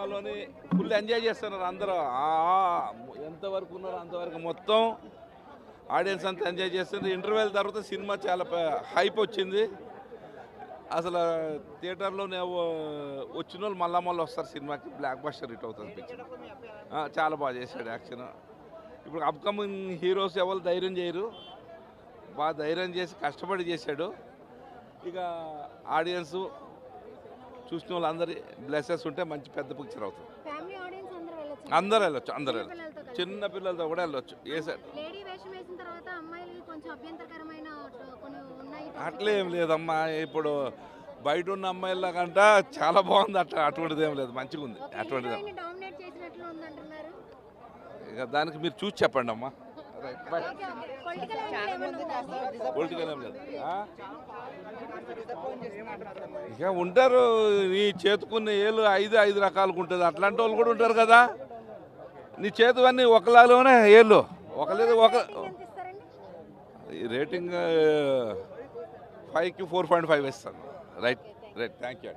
సినిమాలోని full enjoy చేస్తున్నారు అందరూ. ఎంతవరకు ఉన్నారో అంతవరకు మొత్తం ఆడియన్స్ అంతా ఎంజాయ్ చేస్తున్నారు. ఇంటర్వెల్ తర్వాత సినిమా చాలా హైప్ వచ్చింది. అసలు థియేటర్లో వచ్చిన వాళ్ళు మళ్ళీ వస్తారు సినిమాకి. బ్లాక్ బస్టర్ హిట్ అవుతుంది పిక్చర్. చాలా బాగా చేశాడు యాక్షన్. ఇప్పుడు అప్కమింగ్ హీరోస్ ఎవరు ధైర్యం చేయరు, బాగా ధైర్యం చేసి కష్టపడి చేశాడు. ఇక ఆడియన్స్ చూసిన వాళ్ళందరి బ్లెస్సెస్ ఉంటే మంచి పెద్ద పిక్చర్ అవుతుంది. అందరూ వెళ్ళొచ్చు, అందరూ వెళ్ళొచ్చు, చిన్న పిల్లలతో కూడా వెళ్ళొచ్చు. అట్లేం లేదమ్మా, ఇప్పుడు బయట ఉన్న అమ్మాయిల కంట చాలా బాగుంది. అటువంటిది ఏం లేదు, మంచిగా ఉంది. అటువంటిది ఇక దానికి మీరు చూసి చెప్పండి అమ్మా. పొలిటికల్ ఏం లేదు. ఇక ఉంటారు, నీ చేతుకున్న ఏళ్ళు 5 రకాలుగా ఉంటుంది. అట్లాంటి వాళ్ళు కూడా ఉంటారు కదా. నీ చేతువన్నీ ఒకలాగానే ఏళ్ళు ఒకలేదు. రేటింగ్ 5కి 4.5 ఇస్తాను. Right right, thank you.